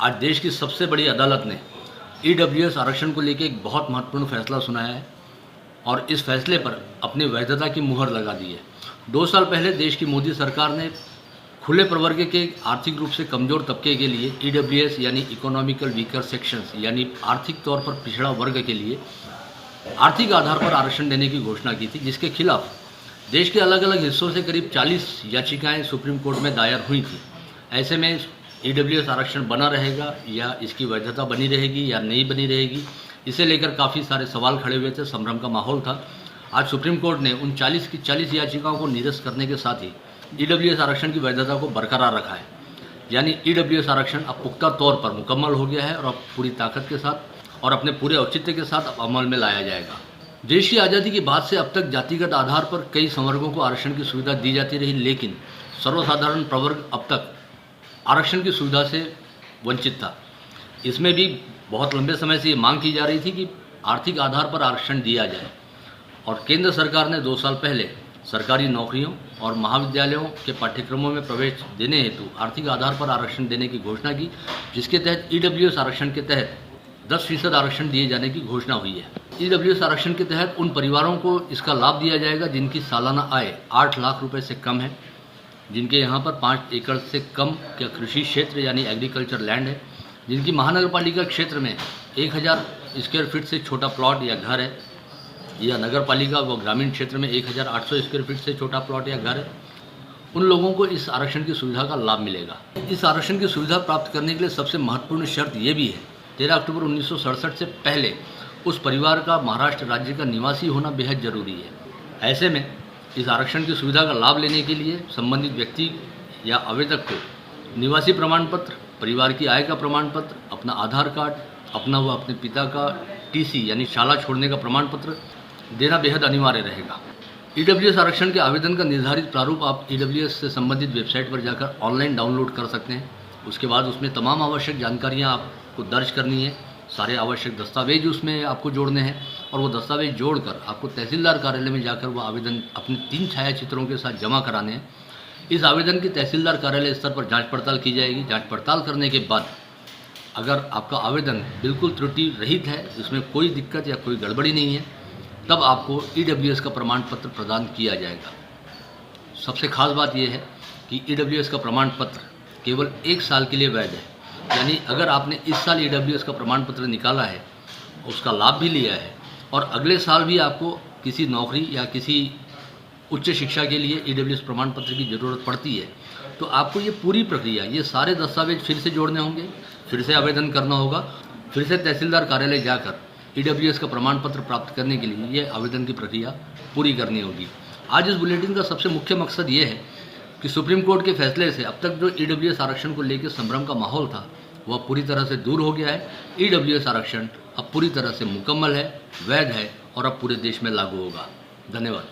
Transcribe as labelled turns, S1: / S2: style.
S1: आज देश की सबसे बड़ी अदालत ने ईडब्ल्यूएस आरक्षण को लेकर एक बहुत महत्वपूर्ण फैसला सुनाया है और इस फैसले पर अपनी वैधता की मुहर लगा दी है। 2 साल पहले देश की मोदी सरकार ने खुले प्रवर्ग के आर्थिक रूप से कमजोर तबके के लिए ईडब्ल्यूएस यानी इकोनॉमिकल वीकर सेक्शंस यानी आर्थिक तौर पर पिछड़ा वर्ग के लिए आर्थिक आधार पर आरक्षण देने की घोषणा की थी, जिसके खिलाफ देश के अलग अलग हिस्सों से करीब 40 याचिकाएं सुप्रीम कोर्ट में दायर हुई थी। ऐसे में ईडब्ल्यूएस आरक्षण बना रहेगा या इसकी वैधता बनी रहेगी या नहीं बनी रहेगी, इसे लेकर काफ़ी सारे सवाल खड़े हुए थे, संभ्रम का माहौल था। आज सुप्रीम कोर्ट ने उन 40 की 40 याचिकाओं को निरस्त करने के साथ ही ईडब्ल्यूएस आरक्षण की वैधता को बरकरार रखा है। यानी ईडब्ल्यूएस आरक्षण अब पुख्ता तौर पर मुकम्मल हो गया है और अब पूरी ताकत के साथ और अपने पूरे औचित्य के साथ अब अमल में लाया जाएगा। देश की आज़ादी के बाद से अब तक जातिगत आधार पर कई संवर्गों को आरक्षण की सुविधा दी जाती रही, लेकिन सर्वसाधारण प्रवर्ग अब तक आरक्षण की सुविधा से वंचित था। इसमें भी बहुत लंबे समय से ये मांग की जा रही थी कि आर्थिक आधार पर आरक्षण दिया जाए और केंद्र सरकार ने 2 साल पहले सरकारी नौकरियों और महाविद्यालयों के पाठ्यक्रमों में प्रवेश देने हेतु आर्थिक आधार पर आरक्षण देने की घोषणा की, जिसके तहत ईडब्ल्यूएस आरक्षण के तहत 10% आरक्षण दिए जाने की घोषणा हुई है। ईडब्ल्यूएस आरक्षण के तहत उन परिवारों को इसका लाभ दिया जाएगा जिनकी सालाना आय 8 लाख रुपए से कम है, जिनके यहाँ पर 5 एकड़ से कम का कृषि क्षेत्र यानी एग्रीकल्चर लैंड है, जिनकी महानगर पालिका क्षेत्र में 1000 स्क्वायर फीट से छोटा प्लॉट या घर है, या नगर पालिका व ग्रामीण क्षेत्र में 1800 स्क्वायर फीट से छोटा प्लॉट या घर है, उन लोगों को इस आरक्षण की सुविधा का लाभ मिलेगा। इस आरक्षण की सुविधा प्राप्त करने के लिए सबसे महत्वपूर्ण शर्त ये भी है, 13 अक्टूबर 1967 से पहले उस परिवार का महाराष्ट्र राज्य का निवासी होना बेहद जरूरी है। ऐसे में इस आरक्षण की सुविधा का लाभ लेने के लिए संबंधित व्यक्ति या आवेदक को निवासी प्रमाण पत्र, परिवार की आय का प्रमाण पत्र, अपना आधार कार्ड, अपना व अपने पिता का टीसी यानी शाला छोड़ने का प्रमाण पत्र देना बेहद अनिवार्य रहेगा। ईडब्ल्यूएस आरक्षण के आवेदन का निर्धारित प्रारूप आप ईडब्ल्यूएस से संबंधित वेबसाइट पर जाकर ऑनलाइन डाउनलोड कर सकते हैं। उसके बाद उसमें तमाम आवश्यक जानकारियाँ आपको दर्ज करनी है, सारे आवश्यक दस्तावेज उसमें आपको जोड़ने हैं और वो दस्तावेज जोड़कर आपको तहसीलदार कार्यालय में जाकर वो आवेदन अपने 3 छायाचित्रों के साथ जमा कराने हैं। इस आवेदन की तहसीलदार कार्यालय स्तर पर जांच पड़ताल की जाएगी। जांच पड़ताल करने के बाद अगर आपका आवेदन बिल्कुल त्रुटि रहित है, इसमें कोई दिक्कत या कोई गड़बड़ी नहीं है, तब आपको ईडब्ल्यूएस का प्रमाण पत्र प्रदान किया जाएगा। सबसे खास बात यह है कि ईडब्ल्यूएस का प्रमाण पत्र केवल 1 साल के लिए वैध है। यानी अगर आपने इस साल ईडब्ल्यूएस का प्रमाण पत्र निकाला है, उसका लाभ भी लिया है और अगले साल भी आपको किसी नौकरी या किसी उच्च शिक्षा के लिए ईडब्ल्यूएस प्रमाण पत्र की ज़रूरत पड़ती है, तो आपको ये पूरी प्रक्रिया, ये सारे दस्तावेज फिर से जोड़ने होंगे, फिर से आवेदन करना होगा, फिर से तहसीलदार कार्यालय जाकर ईडब्ल्यूएस का प्रमाण पत्र प्राप्त करने के लिए ये आवेदन की प्रक्रिया पूरी करनी होगी। आज इस बुलेटिन का सबसे मुख्य मकसद ये है कि सुप्रीम कोर्ट के फैसले से अब तक जो ईडब्ल्यूएस आरक्षण को लेकर संभ्रम का माहौल था वह पूरी तरह से दूर हो गया है। ईडब्ल्यूएस आरक्षण अब पूरी तरह से मुकम्मल है, वैध है और अब पूरे देश में लागू होगा। धन्यवाद।